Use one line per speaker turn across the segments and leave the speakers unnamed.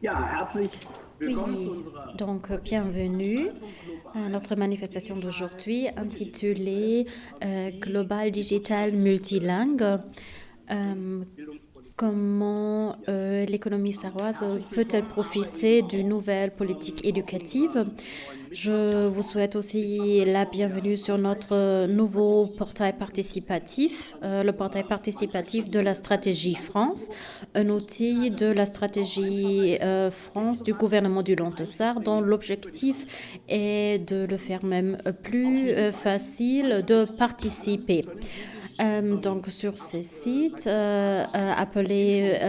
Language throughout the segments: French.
Oui, donc bienvenue à notre manifestation d'aujourd'hui intitulée Global Digital Multilingue. Euh, Comment l'économie sarroise peut-elle profiter d'une nouvelle politique éducative? Je vous souhaite aussi la bienvenue sur notre nouveau portail participatif, le portail participatif de la stratégie France, un outil de la stratégie France du gouvernement du Languedoc, dont l'objectif est de le faire même plus facile de participer. Donc sur ces sites appelés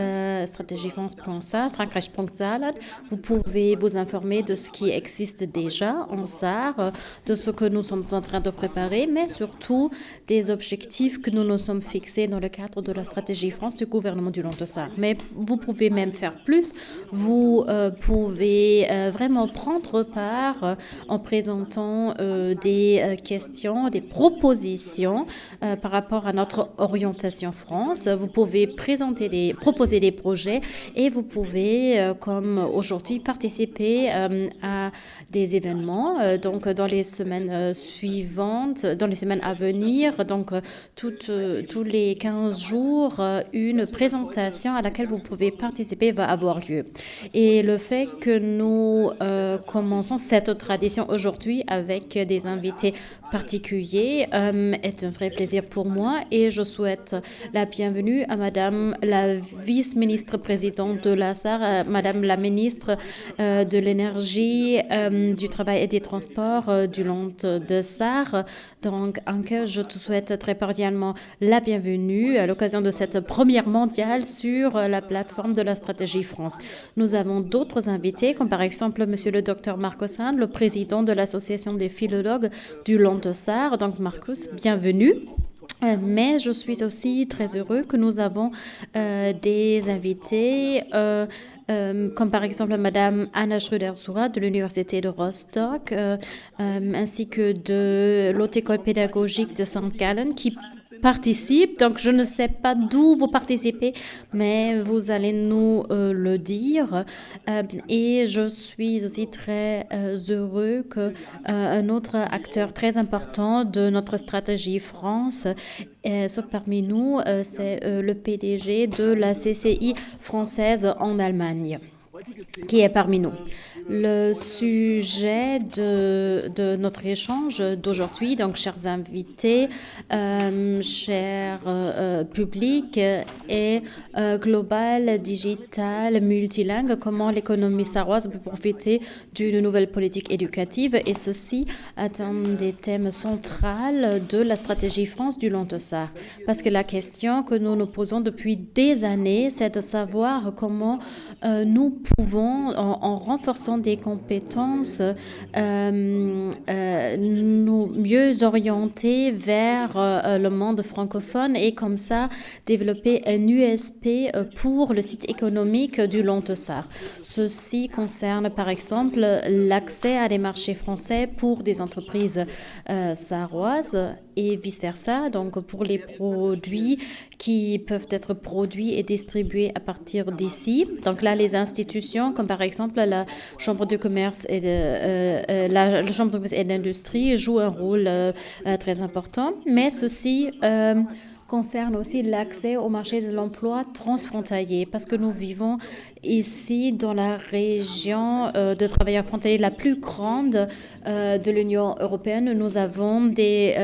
stratégiefrance.sa, Frankreich.salat, vous pouvez vous informer de ce qui existe déjà en SAR, de ce que nous sommes en train de préparer, mais surtout des objectifs que nous nous sommes fixés dans le cadre de la stratégie France du gouvernement du Languedoc. Mais vous pouvez même faire plus. Vous pouvez vraiment prendre part en présentant des questions, des propositions par rapport à notre orientation France. Vous pouvez proposer des projets et vous pouvez, comme aujourd'hui, participer à des événements. Donc, dans les semaines suivantes, dans les semaines à venir, donc tous les 15 jours, une présentation à laquelle vous pouvez participer va avoir lieu. Et le fait que nous commençons cette tradition aujourd'hui avec des invités particuliers est un vrai plaisir pour moi et je souhaite la bienvenue à Madame la vice-ministre présidente de la SAR, Madame la ministre de l'énergie, du travail et des transports du Languedoc. Donc, Anke, je te souhaite très cordialement la bienvenue à l'occasion de cette première mondiale sur la plateforme de la stratégie France. Nous avons d'autres invités, comme par exemple Monsieur le docteur Marcos Sand, le président de l'association des philologues du Languedoc. Donc, Marcus, bienvenue. Mais je suis aussi très heureux que nous avons des invités comme par exemple Madame Anna Schröder-Soura de l'Université de Rostock, ainsi que de l'Haute École pédagogique de Saint-Gallen qui participe. Donc, je ne sais pas d'où vous participez, mais vous allez nous le dire. Et je suis aussi très heureux qu'un autre acteur très important de notre stratégie France soit parmi nous. C'est le PDG de la CCI française en Allemagne qui est parmi nous. Le sujet de notre échange d'aujourd'hui, donc chers invités, chers publics, est global, digital, multilingue, comment l'économie sarroise peut profiter d'une nouvelle politique éducative, et ceci est un des thèmes centraux de la stratégie France du Languedoc. Parce que la question que nous nous posons depuis des années, c'est de savoir comment nous pouvons, en renforçant des compétences, nous mieux orienter vers le monde francophone et comme ça développer un USP pour le site économique du Languedoc. Ceci concerne par exemple l'accès à des marchés français pour des entreprises sarroises et vice-versa, donc pour les produits qui peuvent être produits et distribués à partir d'ici. Donc là, les institutions, comme par exemple la Chambre de commerce et la Chambre de commerce et d'industrie, jouent un rôle très important, mais ceci concerne aussi l'accès au marché de l'emploi transfrontalier, parce que nous vivons ici dans la région de travailleurs frontaliers la plus grande de l'Union européenne. Nous avons des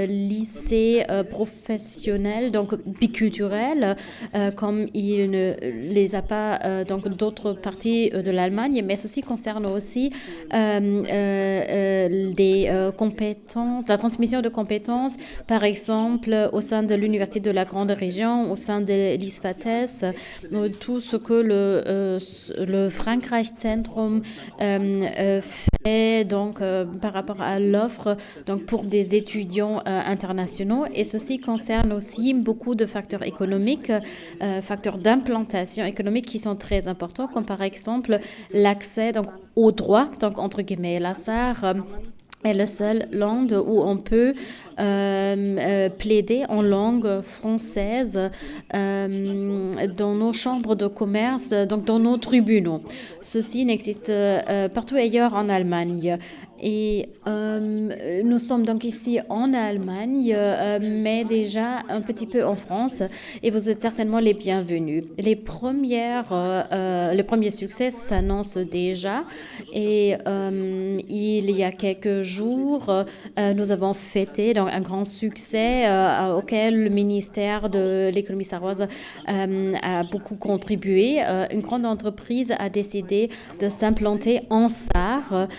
lycées professionnels, donc biculturels, comme il ne les a pas donc d'autres parties de l'Allemagne, mais ceci concerne aussi les compétences, la transmission de compétences, par exemple au sein de l'Université de la Grande Région, au sein de l'ISFATES, tout ce que le Frankreich-Zentrum fait donc, par rapport à l'offre donc, pour des étudiants internationaux. Et ceci concerne aussi beaucoup de facteurs économiques, facteurs d'implantation économique qui sont très importants, comme par exemple l'accès donc, aux droits, donc entre guillemets, la SAR est la seule langue où on peut plaider en langue française dans nos chambres de commerce, donc dans nos tribunaux. Ceci n'existe partout ailleurs en Allemagne. Et nous sommes donc ici en Allemagne, mais déjà un petit peu en France, et vous êtes certainement les bienvenus. Les premiers succès s'annoncent déjà, et il y a quelques jours, nous avons fêté donc, un grand succès auquel le ministère de l'économie sarroise a beaucoup contribué. Une grande entreprise a décidé de s'implanter en Sarre,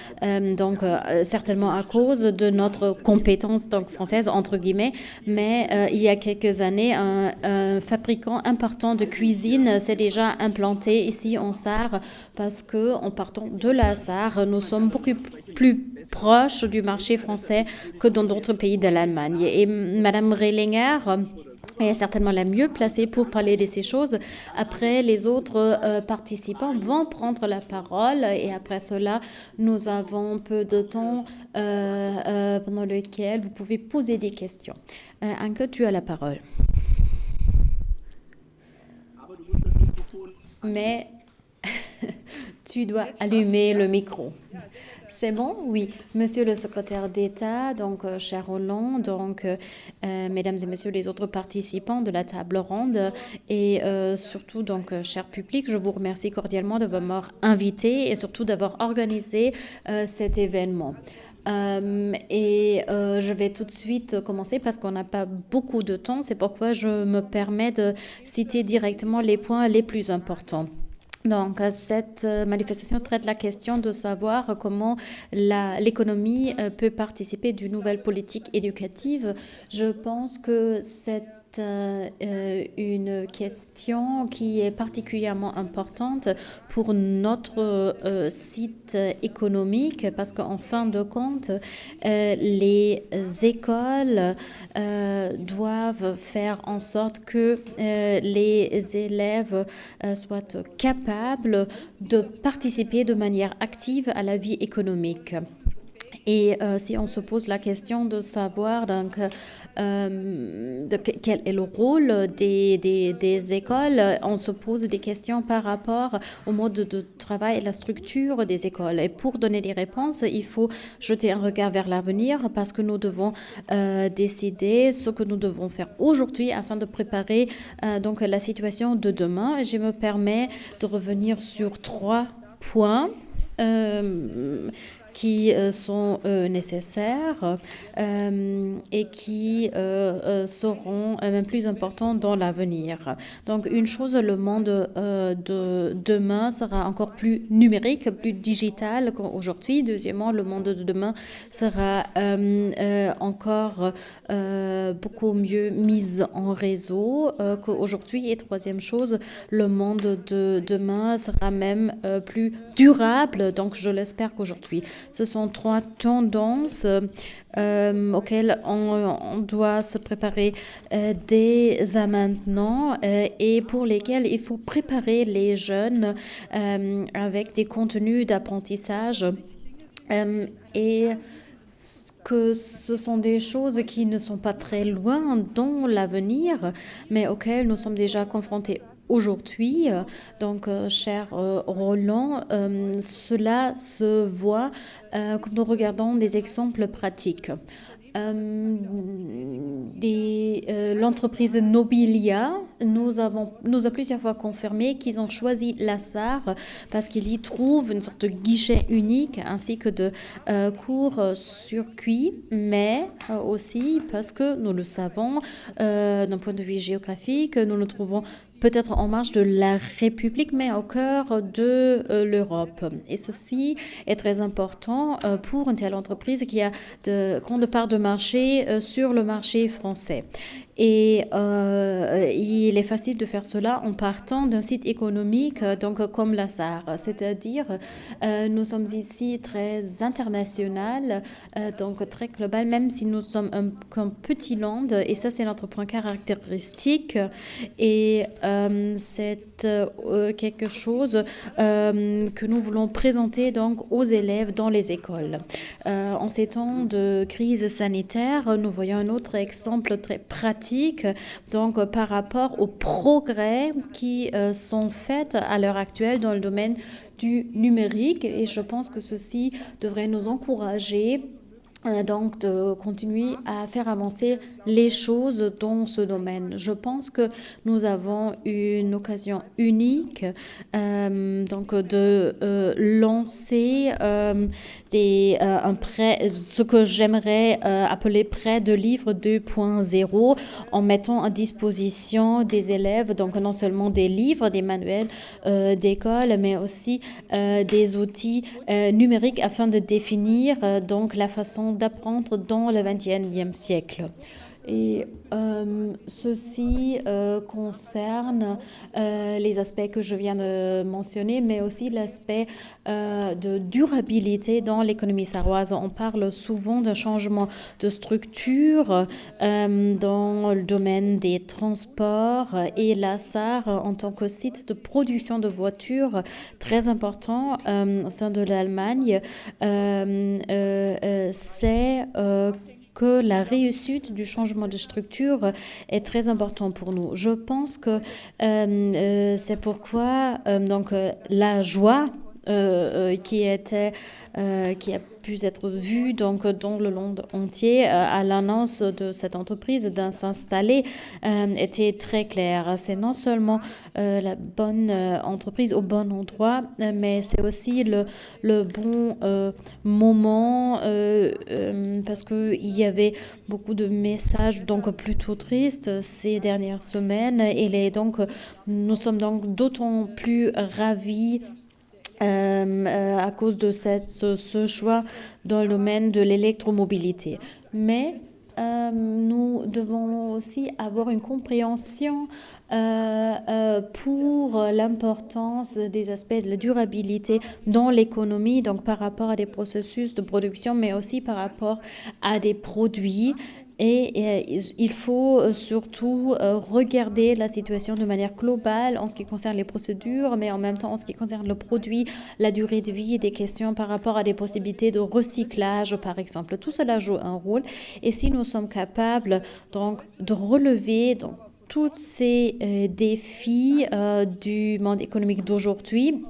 donc certainement à cause de notre compétence donc, française, entre guillemets, mais il y a quelques années, un fabricant important de cuisine s'est déjà implanté ici en Sarre parce qu'en partant de la Sarre, nous sommes beaucoup plus proches du marché français que dans d'autres pays de l'Allemagne. Et Madame Rehlinger est certainement la mieux placée pour parler de ces choses. Après, les autres participants vont prendre la parole et après cela, nous avons peu de temps pendant lequel vous pouvez poser des questions. Anke, tu as la parole. Mais tu dois allumer le micro. C'est bon? Oui. Monsieur le secrétaire d'État, donc cher Roland, donc mesdames et messieurs les autres participants de la table ronde et surtout donc cher public, je vous remercie cordialement de m'avoir invité et surtout d'avoir organisé cet événement. Je vais tout de suite commencer parce qu'on n'a pas beaucoup de temps, c'est pourquoi je me permets de citer directement les points les plus importants. Donc, cette manifestation traite la question de savoir comment l'économie peut participer d'une nouvelle politique éducative. Je pense que c'est une question qui est particulièrement importante pour notre site économique parce qu'en fin de compte, les écoles doivent faire en sorte que les élèves soient capables de participer de manière active à la vie économique. Et si on se pose la question de savoir donc, quel est le rôle des écoles, on se pose des questions par rapport au mode de travail et la structure des écoles. Et pour donner des réponses, il faut jeter un regard vers l'avenir parce que nous devons décider ce que nous devons faire aujourd'hui afin de préparer donc, la situation de demain. Et je me permets de revenir sur 3 points. Qui sont nécessaires et qui seront même plus importants dans l'avenir. Donc, une chose, le monde de demain sera encore plus numérique, plus digital qu'aujourd'hui. Deuxièmement, le monde de demain sera encore beaucoup mieux mis en réseau qu'aujourd'hui. Et troisième chose, le monde de demain sera même plus durable, donc je l'espère qu'aujourd'hui. Ce sont 3 tendances auxquelles on doit se préparer dès à maintenant et pour lesquelles il faut préparer les jeunes avec des contenus d'apprentissage et que ce sont des choses qui ne sont pas très loin dans l'avenir, mais auxquelles nous sommes déjà confrontés aujourd'hui. Donc, cher Roland, cela se voit quand nous regardons des exemples pratiques. L'entreprise Nobilia nous a plusieurs fois confirmé qu'ils ont choisi la Sarre parce qu'ils y trouvent une sorte de guichet unique ainsi que de court-circuit, mais aussi parce que nous le savons d'un point de vue géographique, nous nous trouvons peut-être en marge de la République, mais au cœur de l'Europe. Et ceci est très important pour une telle entreprise qui a de grandes parts de marché sur le marché français. Et il est facile de faire cela en partant d'un site économique, donc comme la SAR. C'est-à-dire, nous sommes ici très international, donc très global, même si nous sommes un petit land. Et ça, c'est notre point caractéristique. Et c'est quelque chose que nous voulons présenter donc aux élèves dans les écoles. En ces temps de crise sanitaire, nous voyons un autre exemple très pratique, donc par rapport aux progrès qui sont faits à l'heure actuelle dans le domaine du numérique. Et je pense que ceci devrait nous encourager donc de continuer à faire avancer les choses dans ce domaine. Je pense que nous avons une occasion unique donc de lancer ce que j'aimerais appeler prêt de livre 2.0 en mettant à disposition des élèves donc non seulement des livres, des manuels d'école, mais aussi des outils numériques afin de définir donc la façon d'apprendre dans le XXIe siècle. Et ceci concerne les aspects que je viens de mentionner, mais aussi l'aspect de durabilité dans l'économie sarroise. On parle souvent d'un changement de structure dans le domaine des transports et la SAR en tant que site de production de voitures très important au sein de l'Allemagne, c'est que la réussite du changement de structure est très important pour nous. Je pense que c'est pourquoi donc la joie qui a pu être vue donc dans le monde entier à l'annonce de cette entreprise de s'installer était très claire. C'est non seulement la bonne entreprise au bon endroit, mais c'est aussi le bon moment parce qu'il y avait beaucoup de messages donc plutôt tristes ces dernières semaines et donc nous sommes donc d'autant plus ravis à cause de ce choix dans le domaine de l'électromobilité. Mais nous devons aussi avoir une compréhension pour l'importance des aspects de la durabilité dans l'économie, donc par rapport à des processus de production, mais aussi par rapport à des produits. Et il faut surtout regarder la situation de manière globale en ce qui concerne les procédures, mais en même temps en ce qui concerne le produit, la durée de vie, des questions par rapport à des possibilités de recyclage, par exemple. Tout cela joue un rôle. Et si nous sommes capables donc de relever donc, tous ces défis du monde économique d'aujourd'hui,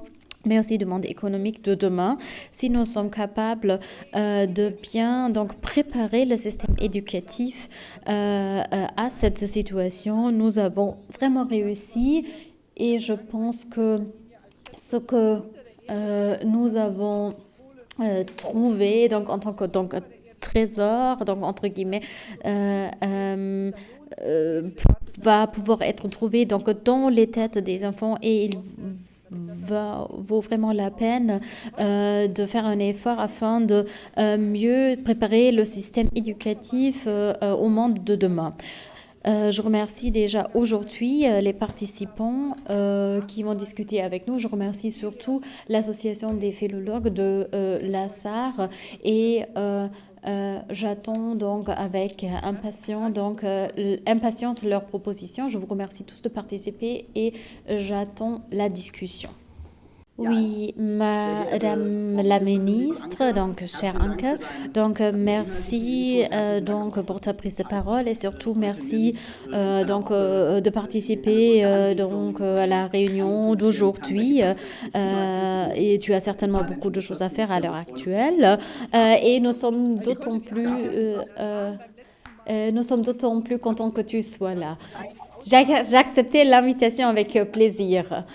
mais aussi du monde économique de demain, si nous sommes capables de bien donc, préparer le système éducatif à cette situation, nous avons vraiment réussi. Et je pense que ce que nous avons trouvé donc, en tant que donc, trésor, donc entre guillemets, va pouvoir être trouvé donc, dans les têtes des enfants et il vaut vraiment la peine de faire un effort afin de mieux préparer le système éducatif au monde de demain. Je remercie déjà aujourd'hui les participants qui vont discuter avec nous. Je remercie surtout l'association des philologues de la SAR et j'attends donc avec impatience leurs propositions. Je vous remercie tous de participer et j'attends la discussion. Oui, Madame la ministre, donc cher Anke, donc merci donc pour ta prise de parole et surtout merci donc de participer donc à la réunion d'aujourd'hui et tu as certainement beaucoup de choses à faire à l'heure actuelle et nous sommes d'autant plus contents que tu sois là. J'ai accepté l'invitation avec plaisir.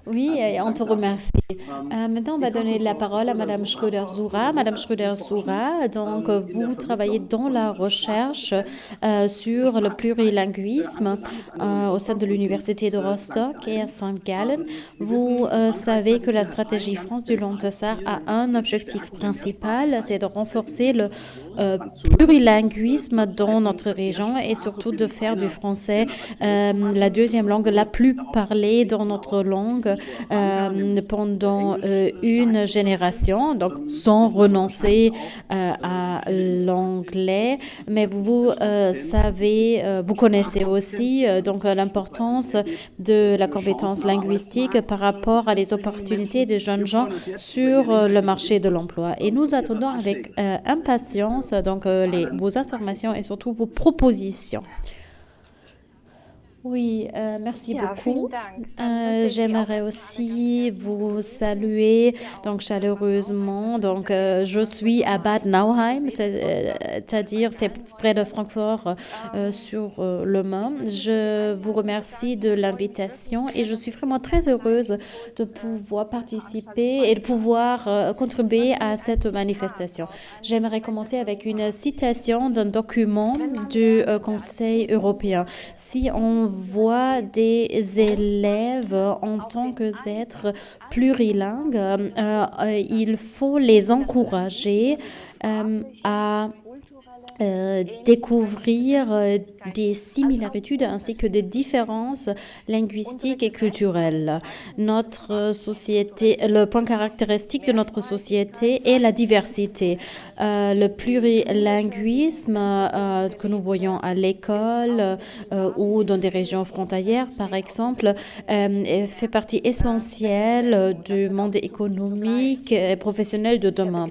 Oui, et on te remercie. Maintenant, on va donner la parole à Madame Schröder-Soura. Madame Schröder-Soura, donc vous travaillez dans la recherche sur le plurilinguisme au sein de l'Université de Rostock et à Saint-Gallen. Vous savez que la stratégie France du Long-Tessar a un objectif principal, c'est de renforcer le plurilinguisme dans notre région et surtout de faire du français la deuxième langue la plus parlée dans notre langue pendant une génération, donc sans renoncer à l'anglais. Mais vous savez, vous connaissez aussi donc l'importance de la compétence linguistique par rapport à les opportunités des jeunes gens sur le marché de l'emploi. Et nous attendons avec impatience donc vos informations et surtout vos propositions. Oui, merci beaucoup. J'aimerais aussi vous saluer donc chaleureusement. Donc, je suis à Bad Nauheim, c'est-à-dire c'est près de Francfort sur le Main. Je vous remercie de l'invitation et je suis vraiment très heureuse de pouvoir participer et de pouvoir contribuer à cette manifestation. J'aimerais commencer avec une citation d'un document du Conseil européen. Si on voit des élèves en tant qu'êtres plurilingues, il faut les encourager à découvrir des similarités ainsi que des différences linguistiques et culturelles. Notre société, le point caractéristique de notre société est la diversité. Le plurilinguisme que nous voyons à l'école ou dans des régions frontalières, par exemple, fait partie essentielle du monde économique et professionnel de demain.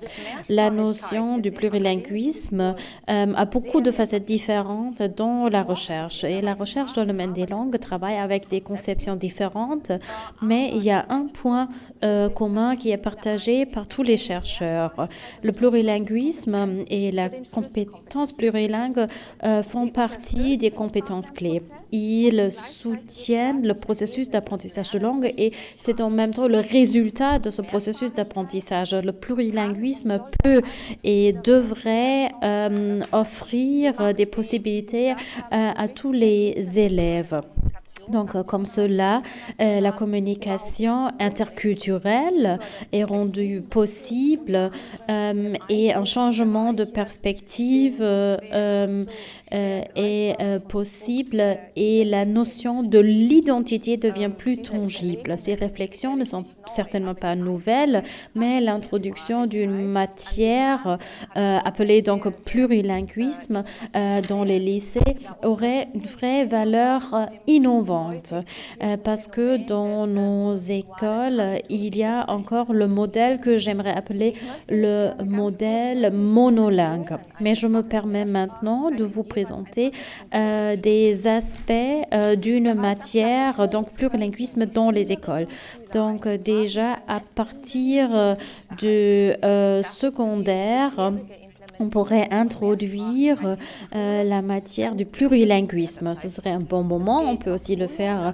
La notion du plurilinguisme a beaucoup de facettes différentes dans la recherche. Et la recherche dans le domaine des langues travaille avec des conceptions différentes, mais il y a un point commun qui est partagé par tous les chercheurs. Le plurilinguisme et la compétence plurilingue font partie des compétences clés. Ils soutiennent le processus d'apprentissage de langue et c'est en même temps le résultat de ce processus d'apprentissage. Le plurilinguisme peut et devrait offrir des possibilités à tous les élèves. Donc, comme cela, la communication interculturelle est rendue possible et un changement de perspective est possible et la notion de l'identité devient plus tangible. Ces réflexions ne sont certainement pas nouvelles, mais l'introduction d'une matière appelée donc plurilinguisme dans les lycées aurait une vraie valeur innovante parce que dans nos écoles, il y a encore le modèle que j'aimerais appeler le modèle monolingue. Mais je me permets maintenant de vous présenter des aspects d'une matière, donc plurilinguisme dans les écoles. Donc déjà à partir du secondaire, on pourrait introduire la matière du plurilinguisme. Ce serait un bon moment. On peut aussi le faire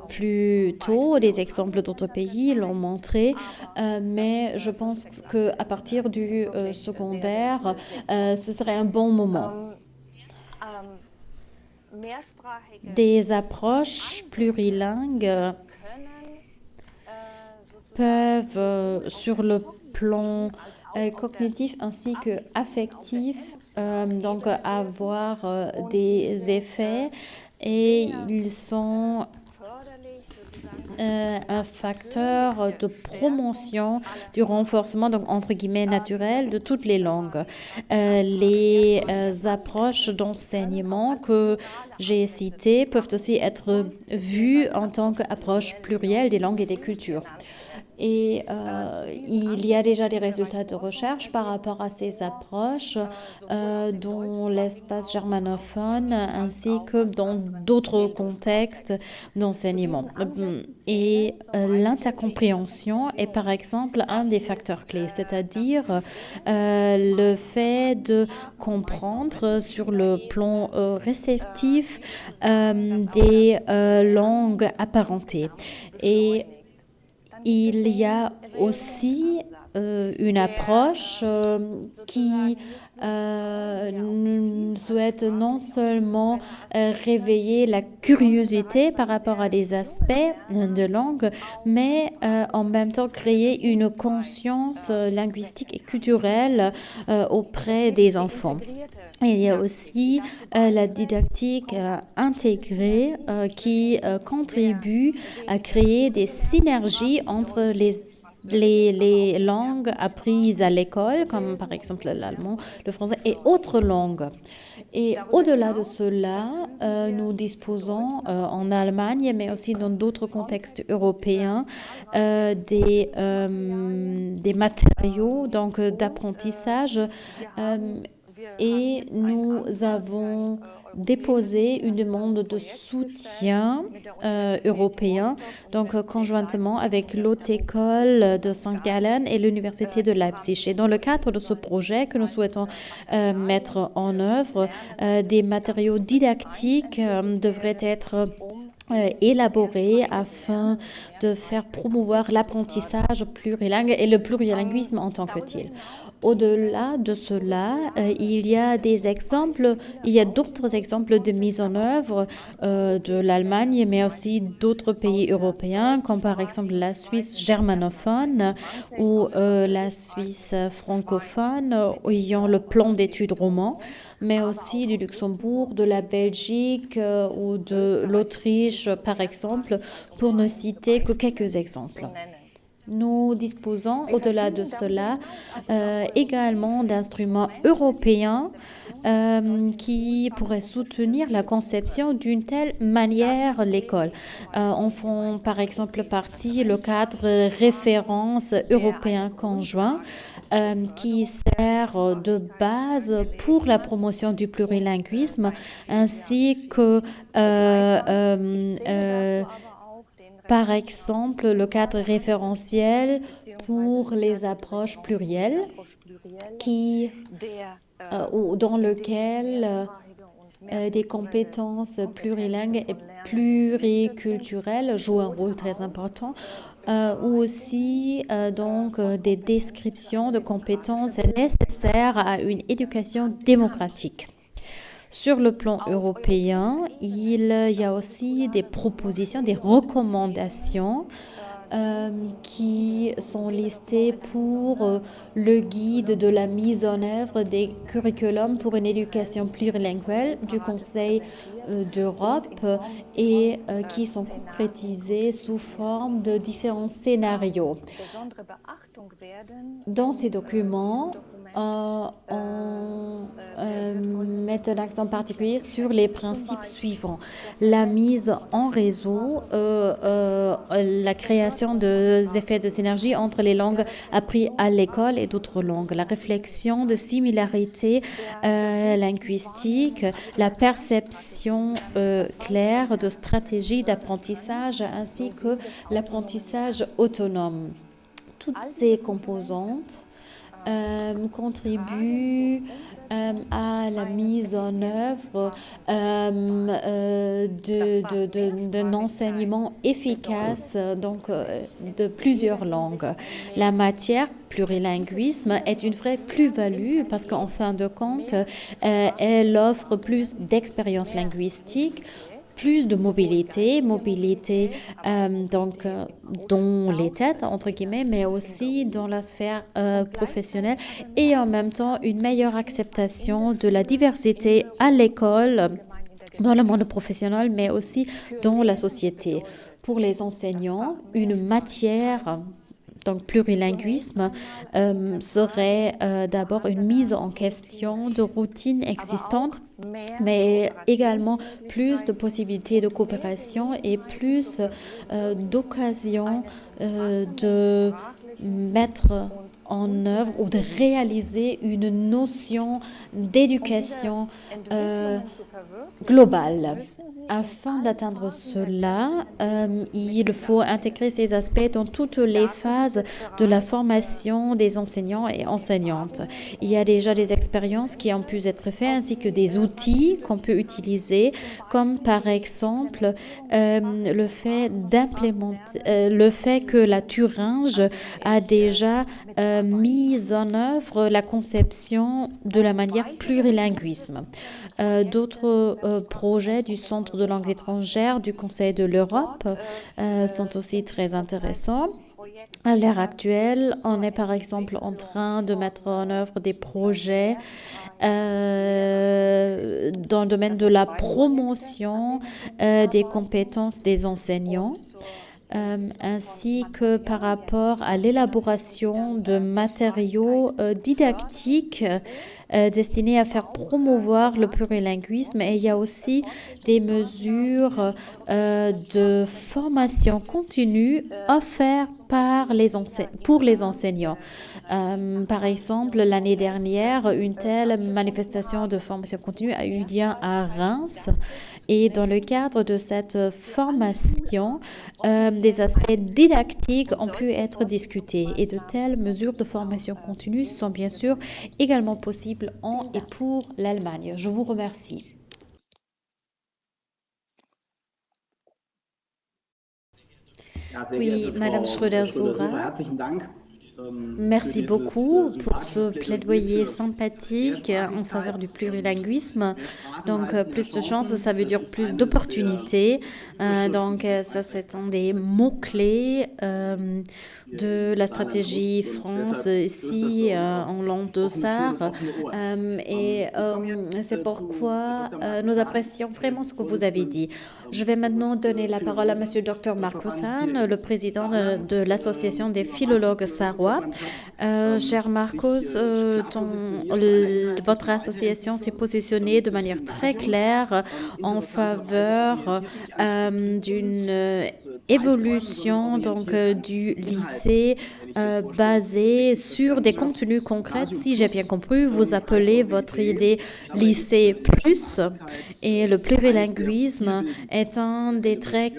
plus tôt. Des exemples d'autres pays l'ont montré. Mais je pense qu'à partir du secondaire, ce serait un bon moment. Des approches plurilingues peuvent, sur le plan cognitif ainsi que affectif, donc avoir des effets et ils sont un facteur de promotion du renforcement, donc entre guillemets naturel, de toutes les langues. Les approches d'enseignement que j'ai citées peuvent aussi être vues en tant qu'approche plurielle des langues et des cultures. Et il y a déjà des résultats de recherche par rapport à ces approches dans l'espace germanophone ainsi que dans d'autres contextes d'enseignement. Et l'intercompréhension est par exemple un des facteurs clés, c'est-à-dire le fait de comprendre sur le plan réceptif des langues apparentées. Et il y a aussi une approche qui souhaite non seulement réveiller la curiosité par rapport à des aspects de langue, mais en même temps créer une conscience linguistique et culturelle auprès des enfants. Il y a aussi la didactique intégrée qui contribue à créer des synergies entre les langues apprises à l'école, comme par exemple l'allemand, le français et autres langues. Et au-delà de cela, nous disposons en Allemagne, mais aussi dans d'autres contextes européens, des matériaux donc, d'apprentissage et nous avons déposé une demande de soutien européen, donc conjointement avec l'Haute École de Saint-Gallen et l'Université de Leipzig. Et dans le cadre de ce projet que nous souhaitons mettre en œuvre, des matériaux didactiques devraient être élaborés afin de faire promouvoir l'apprentissage plurilingue et le plurilinguisme en tant que tel. Au-delà de cela, il y a d'autres exemples de mise en œuvre de l'Allemagne, mais aussi d'autres pays européens, comme par exemple la Suisse germanophone ou la Suisse francophone, ayant le plan d'études roman, mais aussi du Luxembourg, de la Belgique ou de l'Autriche, par exemple, pour ne citer que quelques exemples. Nous disposons, au-delà de cela, également d'instruments européens qui pourraient soutenir la conception d'une telle manière l'école. En font par exemple partie le cadre référence européen conjoint qui sert de base pour la promotion du plurilinguisme ainsi que par exemple, le cadre référentiel pour les approches plurielles dans lequel des compétences plurilingues et pluriculturelles jouent un rôle très important, ou aussi donc des descriptions de compétences nécessaires à une éducation démocratique. Sur le plan européen, il y a aussi des propositions, des recommandations qui sont listées pour le guide de la mise en œuvre des curriculums pour une éducation plurilinguelle du Conseil d'Europe et qui sont concrétisés sous forme de différents scénarios. Dans ces documents, on met un accent particulier sur les principes suivants. La mise en réseau, la création des effets de synergie entre les langues apprises à l'école et d'autres langues, la réflexion de similarité linguistique, la perception claire de stratégies d'apprentissage ainsi que l'apprentissage autonome. Toutes ces composantes contribuent à la mise en œuvre d'un enseignement efficace donc, de plusieurs langues. La matière plurilinguisme est une vraie plus-value parce qu'en fin de compte, elle offre plus d'expérience linguistique, plus de mobilité donc dans les têtes, entre guillemets, mais aussi dans la sphère professionnelle et en même temps une meilleure acceptation de la diversité à l'école, dans le monde professionnel, mais aussi dans la société. Pour les enseignants, une matière donc plurilinguisme serait d'abord une mise en question de routines existantes mais également plus de possibilités de coopération et plus d'occasions de mettre en œuvre ou de réaliser une notion d'éducation globale. Afin d'atteindre cela, il faut intégrer ces aspects dans toutes les phases de la formation des enseignants et enseignantes. Il y a déjà des expériences qui ont pu être faites ainsi que des outils qu'on peut utiliser, comme par exemple le fait que la Thuringe a déjà mis en œuvre la conception de la manière plurilinguisme. D'autres projets du Centre de langues étrangères du Conseil de l'Europe sont aussi très intéressants. À l'heure actuelle, on est par exemple en train de mettre en œuvre des projets dans le domaine de la promotion des compétences des enseignants. Ainsi que par rapport à l'élaboration de matériaux didactiques destinés à faire promouvoir le plurilinguisme. Et il y a aussi des mesures de formation continue offertes pour les enseignants. Par exemple, l'année dernière, une telle manifestation de formation continue a eu lieu à Reims. Et dans le cadre de cette formation, des aspects didactiques ont pu être discutés. Et de telles mesures de formation continue sont bien sûr également possibles en et pour l'Allemagne. Je vous remercie. Oui, Madame Schröder-Soura. Merci beaucoup pour ce plaidoyer sympathique en faveur du plurilinguisme. Donc, plus de chances, ça veut dire plus d'opportunités. Donc, ça, c'est un des mots-clés de la stratégie France ici en langue de Sarre. Et c'est pourquoi nous apprécions vraiment ce que vous avez dit. Je vais maintenant donner la parole à Monsieur Dr Markusson, le président de l'Association des philologues sarrois. Cher Marcos, votre association s'est positionnée de manière très claire en faveur d'une évolution du lycée basée sur des contenus concrets. Si j'ai bien compris, vous appelez votre idée lycée plus, et le plurilinguisme est un des traits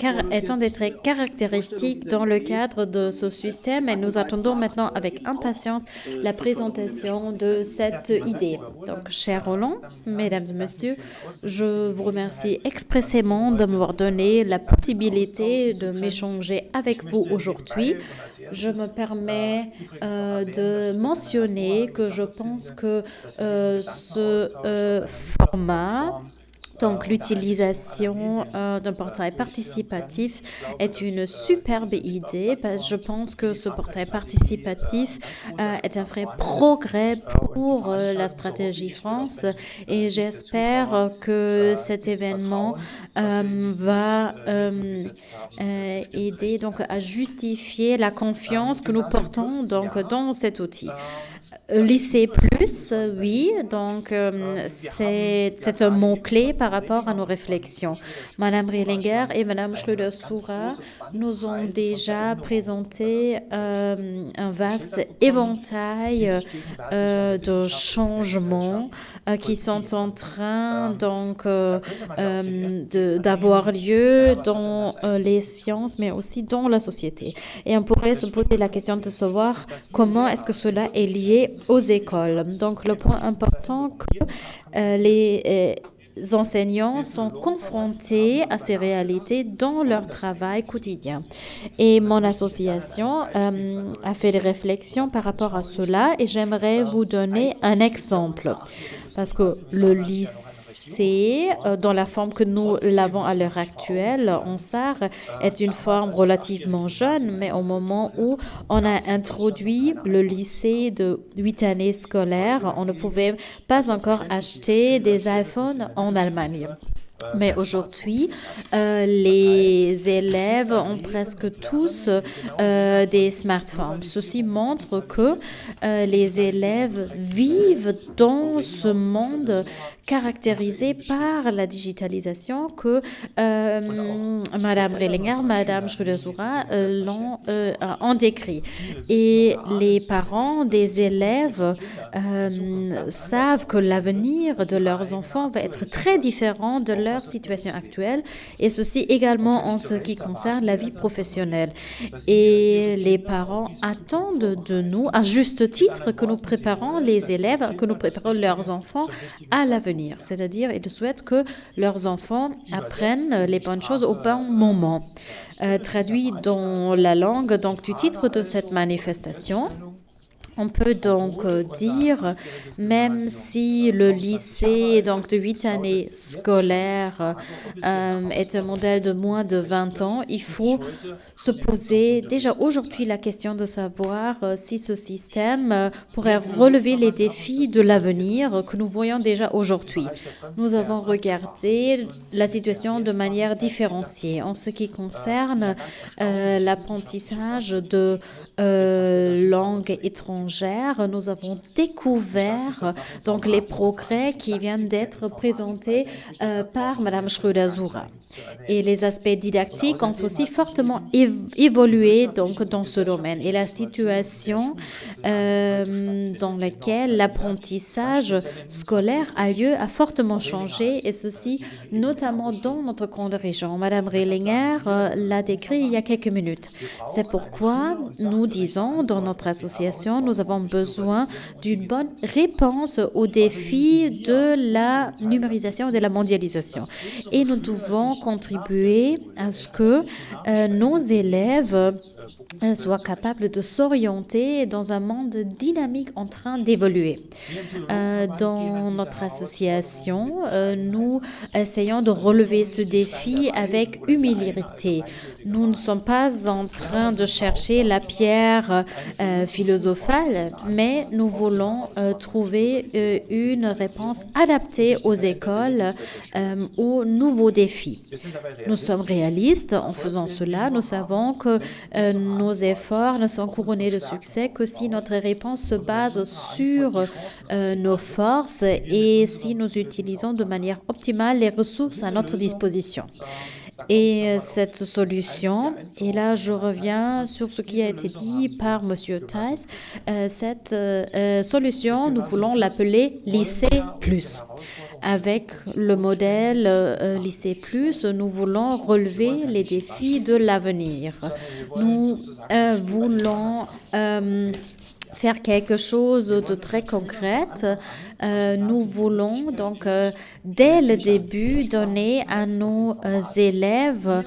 caractéristiques dans le cadre de ce système, et nous attendons maintenant avec impatience la présentation de cette idée. Donc, cher Roland, mesdames et messieurs, je vous remercie expressément de m'avoir donné la possibilité de m'échanger avec vous aujourd'hui. Je me permets de mentionner que je pense que ce format, donc l'utilisation d'un portail participatif, est une superbe idée, parce que je pense que ce portail participatif est un vrai progrès pour la stratégie France, et j'espère que cet événement va aider donc à justifier la confiance que nous portons donc dans cet outil. Lycée plus, oui, donc c'est un mot-clé par rapport à nos réflexions. Madame Rielinger et Madame Schröder-Soura nous ont déjà présenté un vaste éventail de changements qui sont en train donc d'avoir lieu dans les sciences, mais aussi dans la société. Et on pourrait se poser la question de savoir comment est-ce que cela est lié aux écoles. Donc, le point important que les enseignants sont confrontés à ces réalités dans leur travail quotidien. Et mon association a fait des réflexions par rapport à cela, et j'aimerais vous donner un exemple. Parce que le lycée, dans la forme que nous l'avons à l'heure actuelle en Sarre, est une forme relativement jeune, mais au moment où on a introduit le lycée de 8 années scolaires, on ne pouvait pas encore acheter des iPhones en Allemagne. Mais aujourd'hui, les élèves ont presque tous des smartphones. Ceci montre que les élèves vivent dans ce monde caractérisé par la digitalisation que Madame Rellinger, Madame Schröder-Zura ont décrit. Et les parents des élèves savent que l'avenir de leurs enfants va être très différent de leur situation actuelle, et ceci également en ce qui concerne la vie professionnelle. Et les parents attendent de nous, à juste titre, que nous préparons les élèves, que nous préparons leurs enfants à l'avenir. C'est-à-dire, ils souhaitent que leurs enfants apprennent les bonnes choses au bon moment. Traduit dans la langue donc, du titre de cette manifestation, on peut donc dire, même si le lycée donc de 8 années scolaires est un modèle de moins de 20 ans, il faut se poser déjà aujourd'hui la question de savoir si ce système pourrait relever les défis de l'avenir que nous voyons déjà aujourd'hui. Nous avons regardé la situation de manière différenciée en ce qui concerne l'apprentissage de langues étrangères. Nous avons découvert donc les progrès qui viennent d'être présentés par Madame Schröder-Zura. Et les aspects didactiques ont aussi fortement évolué donc, dans ce domaine. Et la situation dans laquelle l'apprentissage scolaire a lieu a fortement changé, et ceci notamment dans notre grande région. Madame Rellinger l'a décrit il y a quelques minutes. C'est pourquoi nous disons dans notre association, nous avons besoin d'une bonne réponse aux défis de la numérisation et de la mondialisation. Et nous devons contribuer à ce que nos élèves soient capables de s'orienter dans un monde dynamique en train d'évoluer. Dans notre association, nous essayons de relever ce défi avec humilité. Nous ne sommes pas en train de chercher la pierre philosophale, mais nous voulons trouver une réponse adaptée aux écoles, aux nouveaux défis. Nous sommes réalistes en faisant cela. Nous savons que nos efforts ne sont couronnés de succès que si notre réponse se base sur nos forces et si nous utilisons de manière optimale les ressources à notre disposition. Et cette solution, et là je reviens sur ce qui a été dit par M. Theis, cette solution, nous voulons l'appeler Lycée Plus. Avec le modèle Lycée Plus, nous voulons relever les défis de l'avenir. Nous voulons faire quelque chose de très concret. Nous voulons donc dès le début donner à nos élèves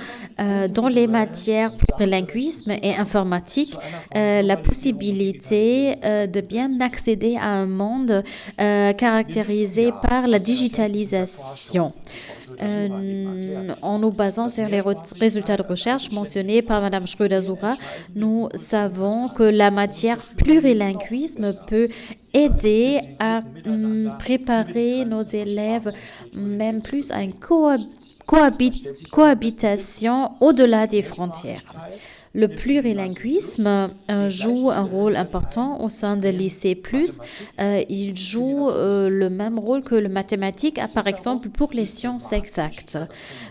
dans les matières plurilinguisme et informatique la possibilité de bien accéder à un monde caractérisé par la digitalisation. En nous basant sur les résultats de recherche mentionnés par Mme Schröder-Zura, nous savons que la matière plurilinguisme peut aider à préparer nos élèves même plus à une cohabitation au-delà des frontières. Le plurilinguisme joue un rôle important au sein de Lycée Plus. Il joue le même rôle que le mathématique, par exemple pour les sciences exactes.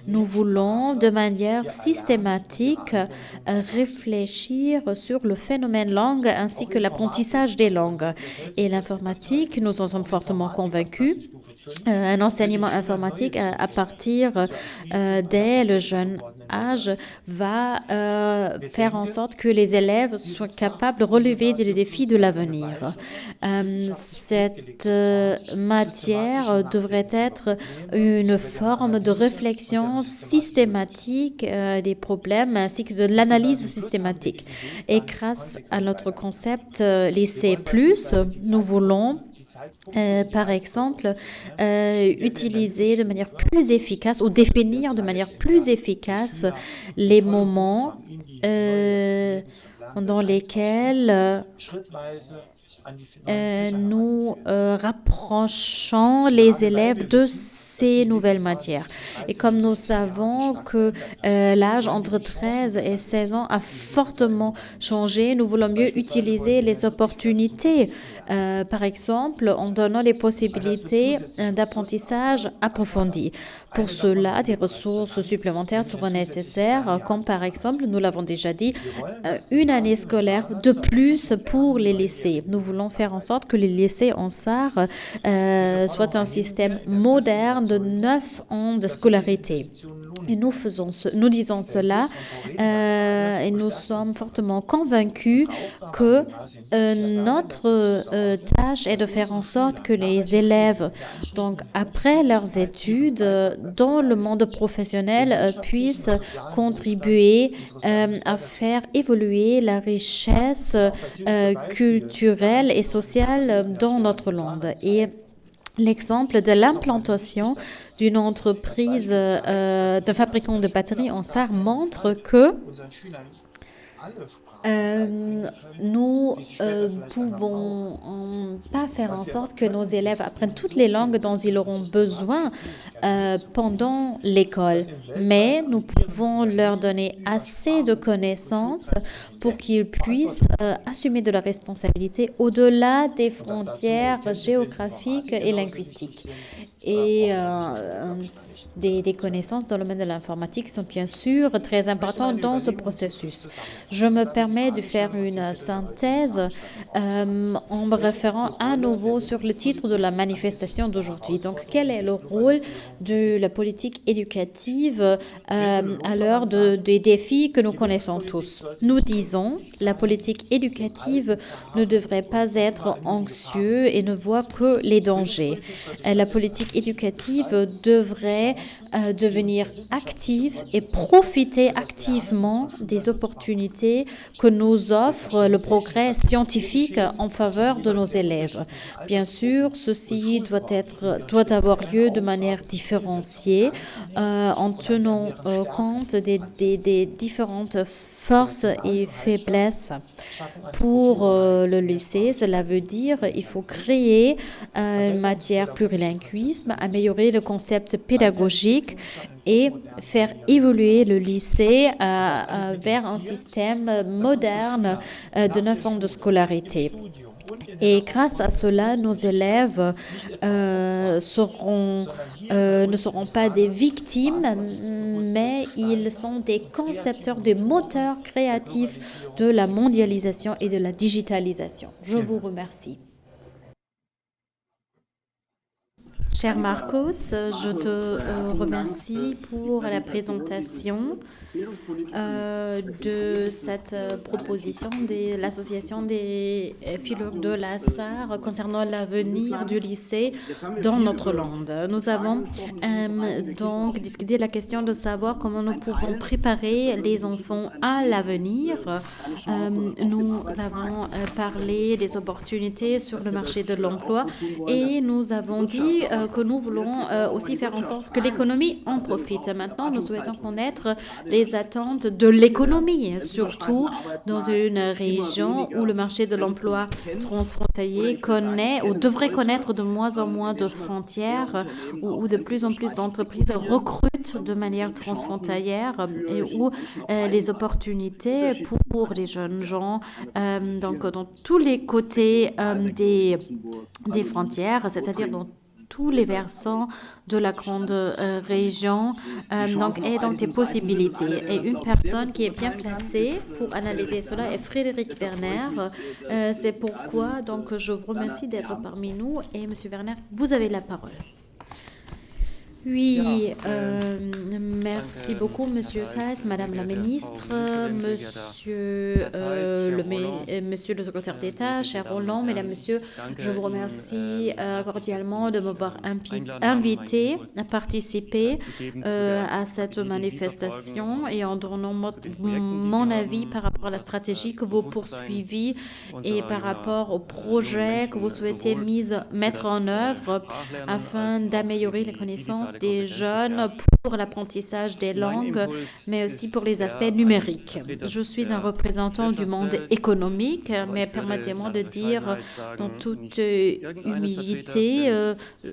Nous voulons de manière systématique réfléchir sur le phénomène langue ainsi que l'apprentissage des langues. Et l'informatique, nous en sommes fortement convaincus. Un enseignement informatique à partir dès le jeune âge va faire en sorte que les élèves soient capables de relever des défis de l'avenir. Cette matière devrait être une forme de réflexion systématique des problèmes ainsi que de l'analyse systématique. Et grâce à notre concept Lycée Plus, nous voulons par exemple, utiliser de manière plus efficace ou définir de manière plus efficace les moments dans lesquels nous rapprochons les élèves de ces nouvelles matières. Et comme nous savons que l'âge entre 13 et 16 ans a fortement changé, nous voulons mieux utiliser les opportunités, par exemple en donnant les possibilités d'apprentissage approfondi. Pour cela, des ressources supplémentaires seront nécessaires, comme par exemple, nous l'avons déjà dit, une année scolaire de plus pour les lycées. Nous voulons faire en sorte que les lycées en SAR soient un système moderne de 9 ans de scolarité. Et nous disons cela et nous sommes fortement convaincus que notre tâche est de faire en sorte que les élèves, donc après leurs études, dans le monde professionnel, puissent contribuer à faire évoluer la richesse culturelle et sociale dans notre land. Et l'exemple de l'implantation d'une entreprise de fabricant de batteries en SAR montre que nous pouvons pas faire en sorte que nos élèves apprennent toutes les langues dont ils auront besoin pendant l'école, mais nous pouvons leur donner assez de connaissances pour qu'ils puissent assumer de la responsabilité au-delà des frontières géographiques et linguistiques. Et des connaissances dans le domaine de l'informatique sont bien sûr très importantes dans ce processus. Je me permets de faire une synthèse en me référant à nouveau sur le titre de la manifestation d'aujourd'hui. Donc, quel est le rôle de la politique éducative à l'heure des défis que nous connaissons tous? Nous disons, la politique éducative ne devrait pas être anxieuse et ne voit que les dangers. La politique éducative devrait devenir active et profiter activement des opportunités que nous offre le progrès scientifique en faveur de nos élèves. Bien sûr, ceci doit avoir lieu de manière différenciée en tenant compte des différentes forces et faiblesses. Pour le lycée, cela veut dire qu'il faut créer une matière plurilinguisme, améliorer le concept pédagogique et faire évoluer le lycée vers un système moderne de 9 ans de scolarité. Et grâce à cela, nos élèves ne seront pas des victimes, mais ils sont des concepteurs, des moteurs créatifs de la mondialisation et de la digitalisation. Je vous remercie. Cher Marcos, je te remercie pour la présentation de cette proposition de l'Association des philologues de la SAR concernant l'avenir du lycée dans notre land. Nous avons donc discuté la question de savoir comment nous pouvons préparer les enfants à l'avenir. Nous avons parlé des opportunités sur le marché de l'emploi et nous avons dit que nous voulons aussi faire en sorte que l'économie en profite. Maintenant, nous souhaitons connaître les attentes de l'économie, surtout dans une région où le marché de l'emploi transfrontalier connaît ou devrait connaître de moins en moins de frontières, où de plus en plus d'entreprises recrutent de manière transfrontalière et où les opportunités pour les jeunes gens, donc dans tous les côtés des frontières, c'est-à-dire dans tous les versants de la grande région, donc des possibilités. Et une personne qui est bien placée pour analyser cela est Frédéric Werner. C'est pourquoi donc je vous remercie d'être parmi nous. Et Monsieur Werner, vous avez la parole. Oui, merci beaucoup, Monsieur Thaes, Madame la Ministre, Monsieur le Secrétaire d'État, cher Roland, Mesdames, Messieurs, je vous remercie cordialement de m'avoir invité à participer à cette manifestation et en donnant mon avis par rapport à la stratégie que vous poursuivez et par rapport au projet que vous souhaitez mettre en œuvre afin d'améliorer les connaissances des jeunes pour l'apprentissage des langues, mais aussi pour les aspects numériques. Je suis un représentant du monde économique, mais permettez-moi de dire dans toute humilité,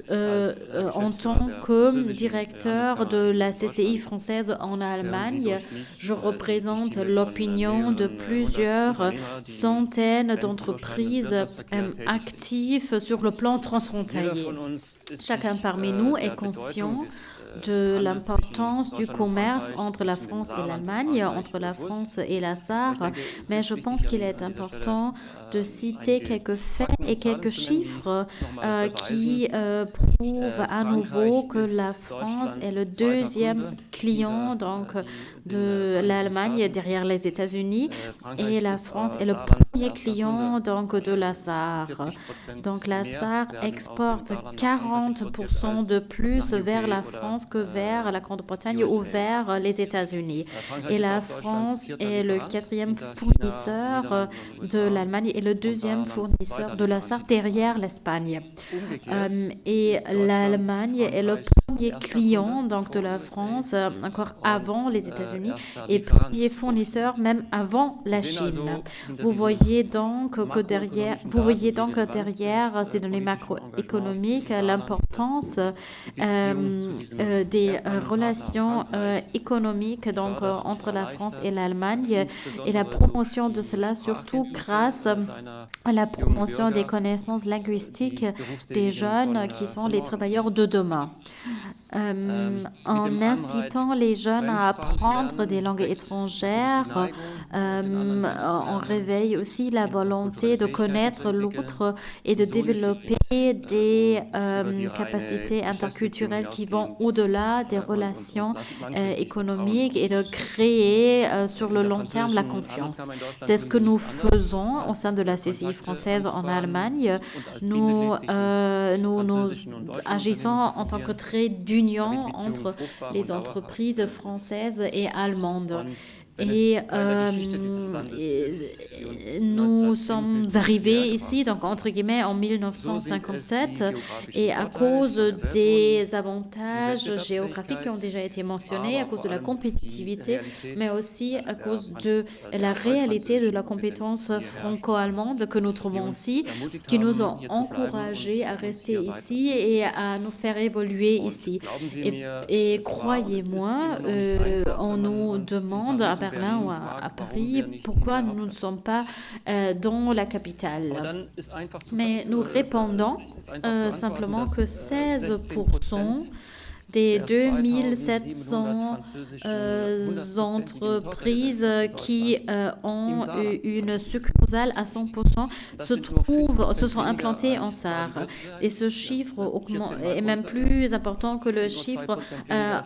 en tant que directeur de la CCI française en Allemagne, je représente l'opinion de plusieurs centaines d'entreprises actives sur le plan transfrontalier. Chacun parmi nous est conscient de l'importance du commerce entre la France et l'Allemagne, entre la France et la Sarre, mais je pense qu'il est important de citer quelques faits et quelques chiffres qui prouvent à nouveau que la France est le deuxième client donc, de l'Allemagne derrière les États-Unis et la France est le premier client donc, de la Sarre. Donc la Sarre exporte 40% de plus vers la France que vers la Grande-Bretagne ou vers les États-Unis. Et la France est le quatrième fournisseur de l'Allemagne et le deuxième fournisseur de la Sarre derrière l'Espagne. Et l'Allemagne est le premier client donc, de la France encore avant les États-Unis et premier fournisseur même avant la Chine. Vous voyez donc que derrière, ces données macroéconomiques, l'importance des relations économiques donc, entre la France et l'Allemagne et la promotion de cela surtout grâce à la promotion des connaissances linguistiques des jeunes qui sont les travailleurs de demain. En incitant les jeunes à apprendre des langues étrangères, on réveille aussi la volonté de connaître l'autre et de développer des capacités interculturelles qui vont au-delà des relations économiques et de créer sur le long terme la confiance. C'est ce que nous faisons au sein de la CCI française en Allemagne. Nous agissons en tant que trait d'union entre les entreprises françaises et allemandes. Et nous sommes arrivés ici, donc entre guillemets, en 1957, et à cause des avantages géographiques qui ont déjà été mentionnés, à cause de la compétitivité, mais aussi à cause de la réalité de la compétence franco-allemande que nous trouvons ici, qui nous ont encouragés à rester ici et à nous faire évoluer ici. Et croyez-moi, on nous demande à Berlin ou à Paris, pourquoi nous ne sommes pas dans la capitale. Mais nous répondons simplement que 16% des 2700 entreprises qui ont une succursale à 100% se sont implantées en Sarre. Et ce chiffre est même plus important que le chiffre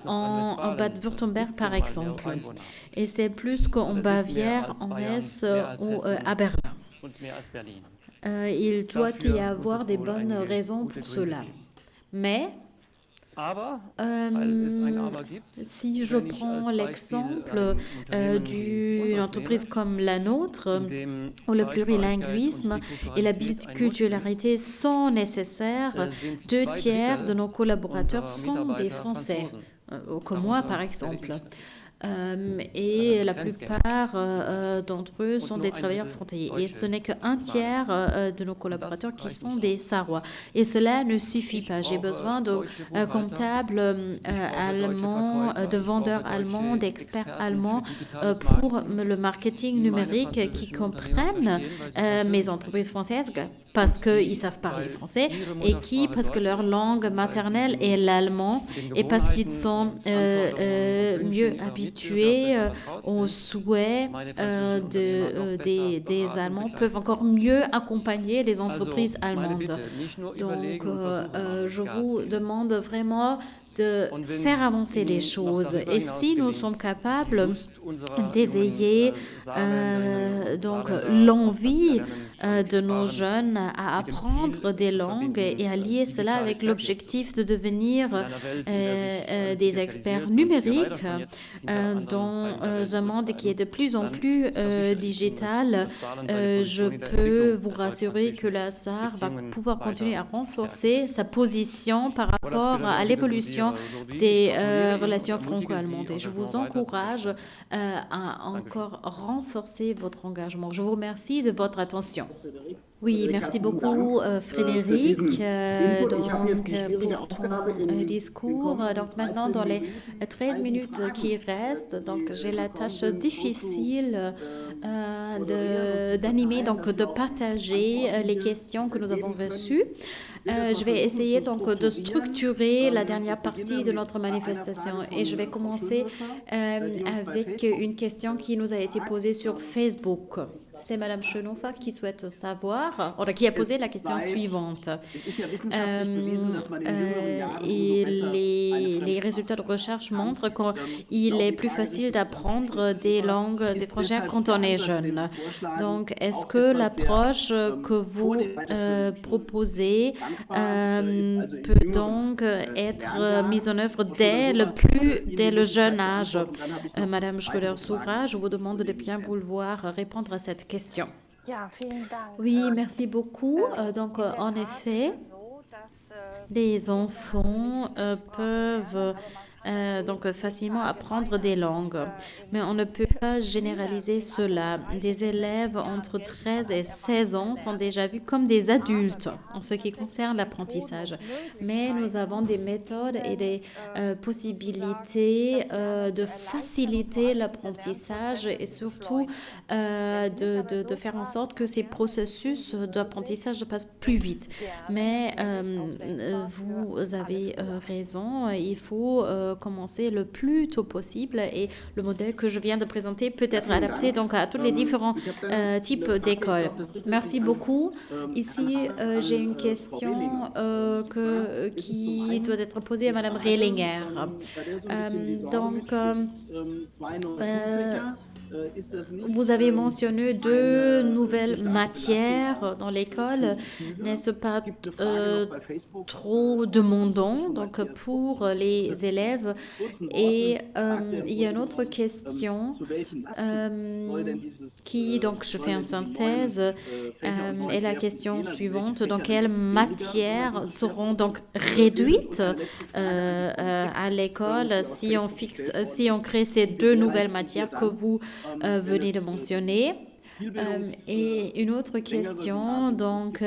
en Bade-Württemberg, par exemple. Et c'est plus qu'en Bavière, en Hesse ou à Berlin. Il doit y avoir des bonnes raisons pour cela. Mais si je prends l'exemple d'une entreprise comme la nôtre, où le plurilinguisme et la biculturalité sont nécessaires, 2/3 de nos collaborateurs sont des Français, comme moi par exemple. Et la plupart d'entre eux sont des travailleurs frontaliers. Et ce n'est qu'un tiers de nos collaborateurs qui sont des Sarrois. Et cela ne suffit pas. J'ai besoin de comptables allemands, de vendeurs allemands, d'experts allemands pour le marketing numérique qui comprennent mes entreprises françaises parce qu'ils savent parler français et parce que leur langue maternelle est l'allemand et parce qu'ils sont mieux habitués aux souhaits des Allemands, peuvent encore mieux accompagner les entreprises allemandes. Donc, je vous demande vraiment de faire avancer les choses. Et si nous sommes capables d'éveiller donc l'envie de nos jeunes à apprendre des langues et à lier cela avec l'objectif de devenir des experts numériques dans un monde qui est de plus en plus digital, je peux vous rassurer que la Sarre va pouvoir continuer à renforcer sa position par rapport à l'évolution question des relations franco-allemandes. Et je vous encourage à encore renforcer votre engagement. Je vous remercie de votre attention. Oui, merci beaucoup Frédéric pour ton discours. Donc maintenant, dans les 13 minutes qui restent, donc j'ai la tâche difficile d'animer, donc de partager les questions que nous avons reçues. Je vais essayer donc de structurer la dernière partie de notre manifestation et je vais commencer avec une question qui nous a été posée sur Facebook. C'est Madame Schönhofer qui souhaite savoir, ou qui a posé la question suivante. Et les résultats de recherche montrent qu'il est plus facile d'apprendre des langues étrangères quand on est jeune. Donc, est-ce que l'approche que vous proposez peut donc être mise en œuvre dès le jeune âge? Madame Schröder-Soura, je vous demande de bien vouloir répondre à cette question. Oui, merci beaucoup. Donc, en effet, les enfants peuvent donc facilement apprendre des langues. Mais on ne peut pas généraliser cela. Des élèves entre 13 et 16 ans sont déjà vus comme des adultes en ce qui concerne l'apprentissage. Mais nous avons des méthodes et des possibilités de faciliter l'apprentissage et surtout de faire en sorte que ces processus d'apprentissage passent plus vite. Mais vous avez raison, il faut commencer le plus tôt possible et le modèle que je viens de présenter peut être adapté donc à tous les différents types d'écoles. Merci beaucoup. Ici, j'ai une question qui doit être posée à Madame Rehlinger. Vous avez mentionné 2 nouvelles matières dans l'école. N'est-ce pas trop demandant donc, pour les élèves? Et il y a une autre question qui, donc je fais une synthèse, est la question suivante. Dans quelles matières seront donc réduites à l'école si on crée ces 2 nouvelles matières que vous venez de mentionner? Et une autre question, donc,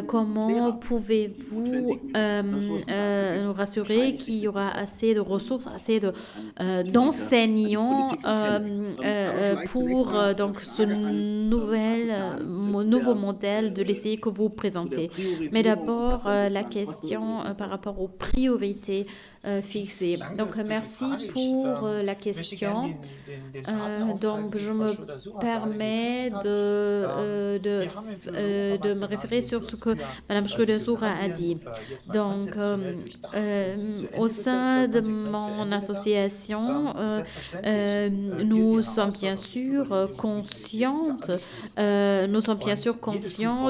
comment pouvez-vous nous rassurer qu'il y aura assez de ressources, assez d'enseignants pour donc, ce nouveau modèle de lycée que vous présentez? Mais d'abord, la question par rapport aux priorités fixées. Donc, merci pour la question. Donc, je me permets de me référer sur ce que Mme Schröder-Soura a dit. Donc, au sein de mon association, nous sommes bien sûr conscients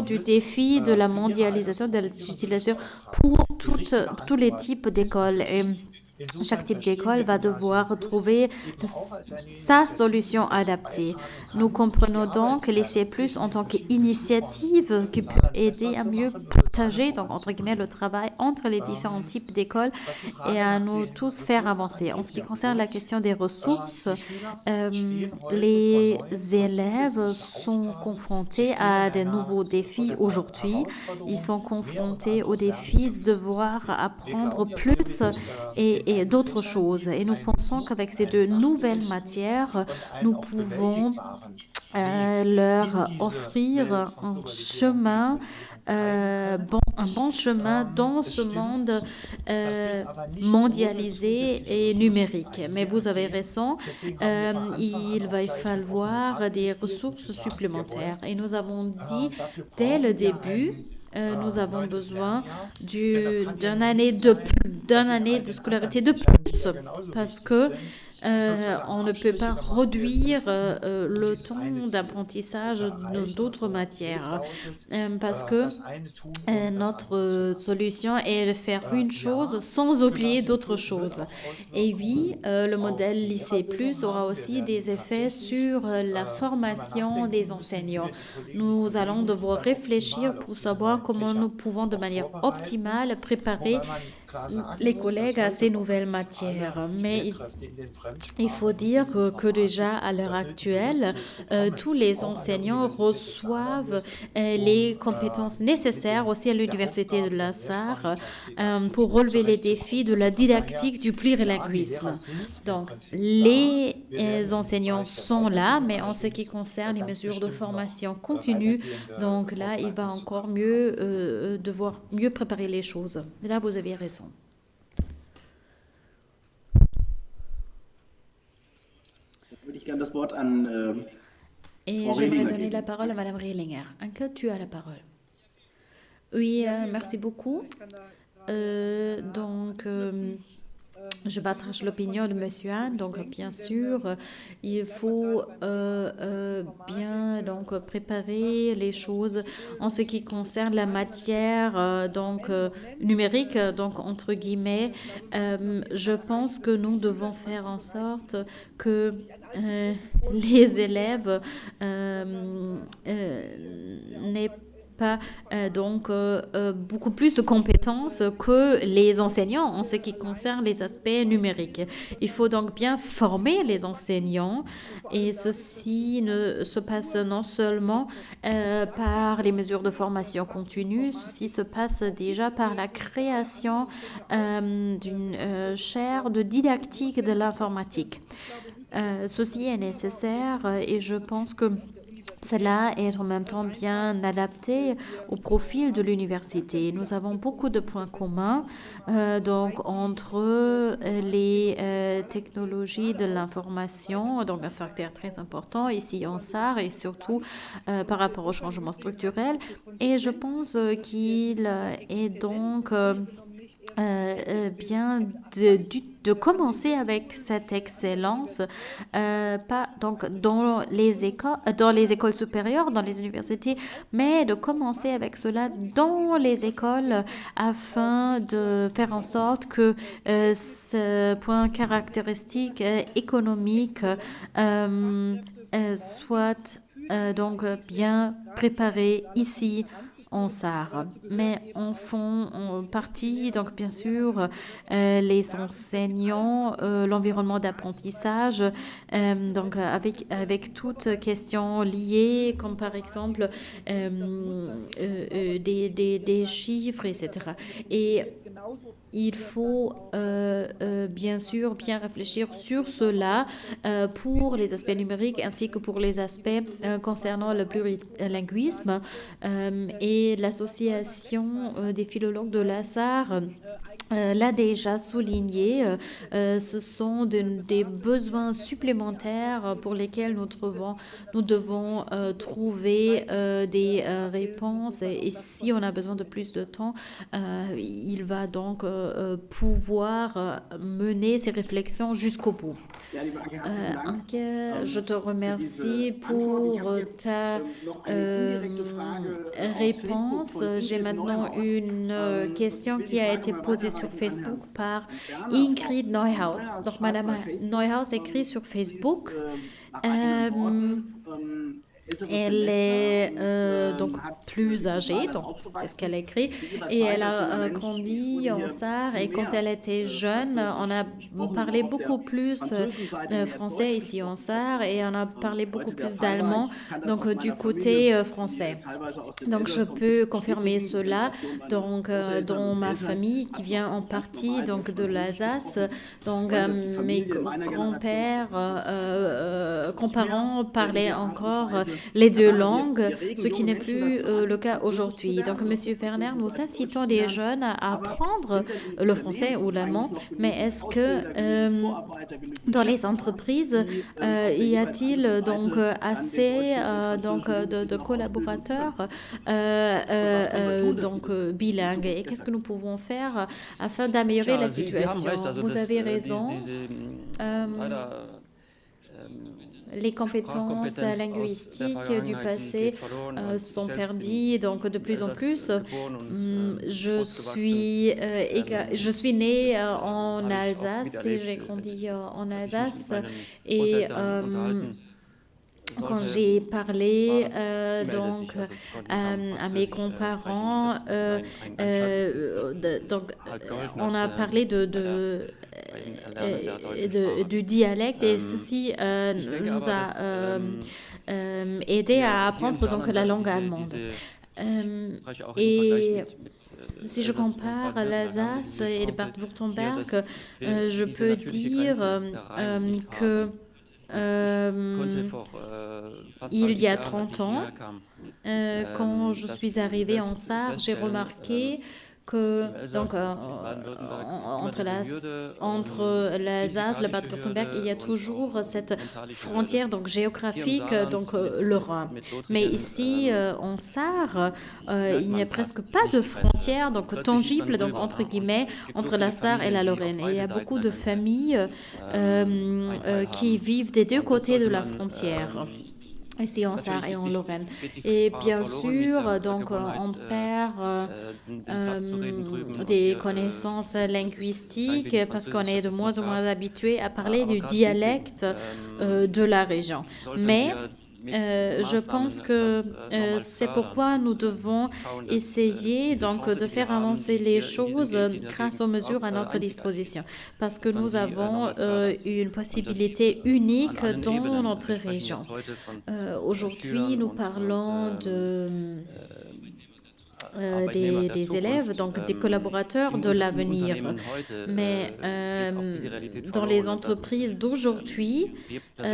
du défi de la mondialisation, de la digitalisation pour tous les types d'écoles. Chaque type d'école va devoir trouver sa solution adaptée. Nous comprenons donc les C+, en tant qu'initiative qui peut aider à mieux partager, donc entre guillemets, le travail entre les différents types d'écoles et à nous tous faire avancer. En ce qui concerne la question des ressources, les élèves sont confrontés à de nouveaux défis aujourd'hui. Ils sont confrontés au défi de devoir apprendre plus et d'autres choses. Et nous pensons qu'avec ces 2 nouvelles matières, nous pouvons leur offrir un chemin, un bon chemin dans ce monde mondialisé et numérique. Mais vous avez raison, il va falloir des ressources supplémentaires. Et nous avons dit dès le début, nous avons besoin d'une année de scolarité de plus parce que on ne peut pas réduire le temps d'apprentissage d'autres matières parce que notre solution est de faire une chose sans oublier d'autres choses. Et oui, le modèle Lycée Plus aura aussi des effets sur la formation des enseignants. Nous allons devoir réfléchir pour savoir comment nous pouvons de manière optimale préparer les collègues à ces nouvelles matières. Mais il faut dire que déjà à l'heure actuelle, tous les enseignants reçoivent les compétences nécessaires aussi à l'université de la Sarre pour relever les défis de la didactique du plurilinguisme. Donc, les enseignants sont là, mais en ce qui concerne les mesures de formation continue, donc là, il va encore mieux devoir mieux préparer les choses. Là, vous avez raison. Et j'aimerais donner la parole à Madame Rielinger. Anke, tu as la parole. Oui, merci beaucoup. Je partage l'opinion de Monsieur Anne. Donc, bien sûr, il faut bien donc préparer les choses en ce qui concerne la matière numérique. Donc, entre guillemets, je pense que nous devons faire en sorte que les élèves n'aient pas beaucoup plus de compétences que les enseignants en ce qui concerne les aspects numériques. Il faut donc bien former les enseignants et ceci ne se passe non seulement par les mesures de formation continue, ceci se passe déjà par la création d'une chaire de didactique de l'informatique. Ceci est nécessaire et je pense que cela est en même temps bien adapté au profil de l'université. Nous avons beaucoup de points communs entre les technologies de l'information, donc un facteur très important ici en Sarre et surtout par rapport au changement structurel. Et je pense qu'il est donc bien de commencer avec cette excellence, pas donc dans les écoles supérieures, dans les universités, mais de commencer avec cela dans les écoles afin de faire en sorte que ce point caractéristique économique soit donc bien préparé ici en Sarre. Mais en font en partie, donc bien sûr, les enseignants, l'environnement d'apprentissage, donc avec toutes questions liées, comme par exemple des chiffres, etc. Et il faut bien sûr bien réfléchir sur cela pour les aspects numériques ainsi que pour les aspects concernant le plurilinguisme et l'association des philologues de la Sarre l'a déjà souligné, ce sont des besoins supplémentaires pour lesquels nous devons trouver des réponses et si on a besoin de plus de temps, il va donc pouvoir mener ces réflexions jusqu'au bout. Anke, je te remercie pour ta réponse. J'ai maintenant une question qui a été posée sur Facebook par Ingrid Neuhaus. Donc, Madame Neuhaus écrit sur Facebook. Elle est donc plus âgée, donc c'est ce qu'elle a écrit, et elle a grandi en Sarre. Et quand elle était jeune, on parlait beaucoup plus français ici en Sarre, et on a parlé beaucoup plus d'allemand, donc du côté français. Donc je peux confirmer cela. Donc dans ma famille qui vient en partie donc de l'Alsace, donc mes grands-pères, grands-parents parlaient encore les deux langues, ce qui n'est plus le cas aujourd'hui. Donc, Monsieur Werner, nous incitons des jeunes à apprendre le français ou l'allemand, mais est-ce que dans les entreprises, y a-t-il donc assez de collaborateurs bilingues et qu'est-ce que nous pouvons faire afin d'améliorer la situation? Vous avez raison. Les compétences linguistiques du passé sont perdues donc de plus en plus. Je suis née en Alsace et j'ai grandi en Alsace et quand j'ai parlé à mes grands-parents, on a parlé du dialecte et ceci nous a aidé à apprendre donc la langue allemande. Et si je compare l'Alsace et le Bade-Württemberg, je peux dire que il y a 30 ans, quand je suis arrivée en Sarre, j'ai remarqué que donc, entre l'Alsace, le Bade-Württemberg, il y a toujours cette frontière donc, géographique, donc le Rhin. Mais ici, en Sarre, il n'y a presque pas de frontière donc, tangible, donc, entre guillemets, entre la Sarre et la Lorraine. Et il y a beaucoup de familles qui vivent des deux côtés de la frontière. Ici en Sarre et en Lorraine. Et bien sûr, donc on perd des connaissances linguistiques parce qu'on est de moins en moins habitué à parler du dialecte de la région. Mais je pense que c'est pourquoi nous devons essayer donc de faire avancer les choses grâce aux mesures à notre disposition, parce que nous avons une possibilité unique dans notre région. Aujourd'hui, nous parlons des élèves, donc des collaborateurs de l'avenir. Mais dans les entreprises d'aujourd'hui,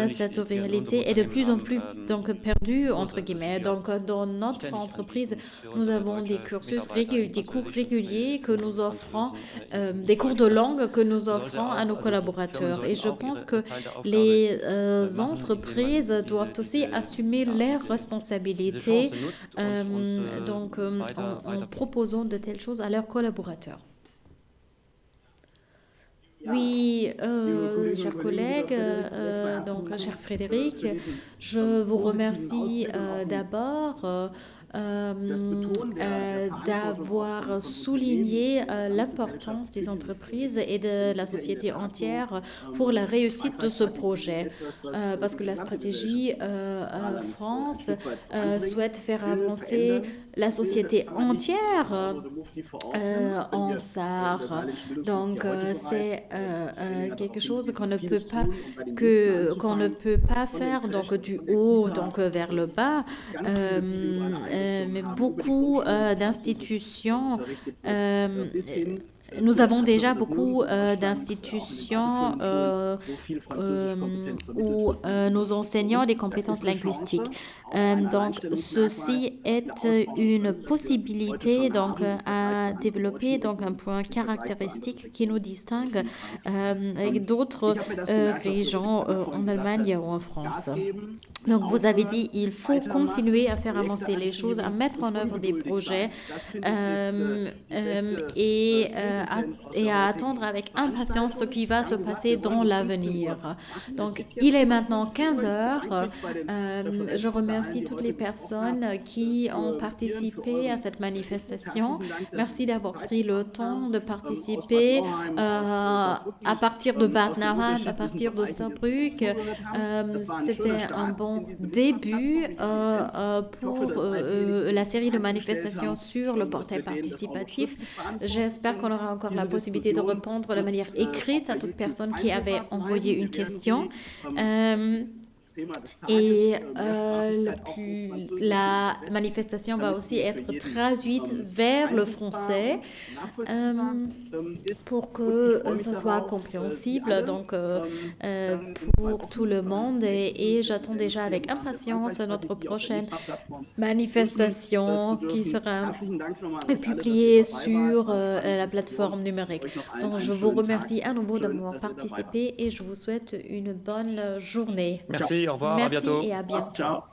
cette réalité est de plus en plus donc, perdue, entre guillemets. Donc, dans notre entreprise, nous avons des cursus des cours réguliers que nous offrons, des cours de langue que nous offrons à nos collaborateurs. Et je pense que les entreprises doivent aussi assumer leurs responsabilités. Donc, en proposant de telles choses à leurs collaborateurs. Oui, chers collègues, donc cher Frédéric, je vous remercie d'abord d'avoir souligné l'importance des entreprises et de la société entière pour la réussite de ce projet. Parce que la stratégie France souhaite faire avancer la société entière en Sarre. Donc, c'est quelque chose qu'on ne peut pas faire donc, du haut donc, vers le bas. Mais beaucoup d'institutions nous avons déjà beaucoup d'institutions où nos enseignants des compétences linguistiques. Donc, ceci est une possibilité donc, à développer donc, un point caractéristique qui nous distingue avec d'autres régions en Allemagne ou en France. Donc, vous avez dit il faut continuer à faire avancer les choses, à mettre en œuvre des projets et à attendre avec impatience ce qui va se passer dans l'avenir. Donc, il est maintenant 15 heures. Je remercie toutes les personnes qui ont participé à cette manifestation. Merci d'avoir pris le temps de participer à partir de Bad Nauheim, à partir de Saarbrück. C'était un bon début pour la série de manifestations sur le portail participatif. J'espère qu'on aura encore la possibilité de répondre de manière écrite à toute personne qui avait envoyé une question. Et la manifestation va aussi être traduite vers le français pour que ça soit compréhensible donc, pour tout le monde. Et j'attends déjà avec impatience notre prochaine manifestation qui sera publiée sur la plateforme numérique. Donc, je vous remercie à nouveau d'avoir participé et je vous souhaite une bonne journée.
Merci, au revoir, à
Merci
bientôt.
et à bientôt.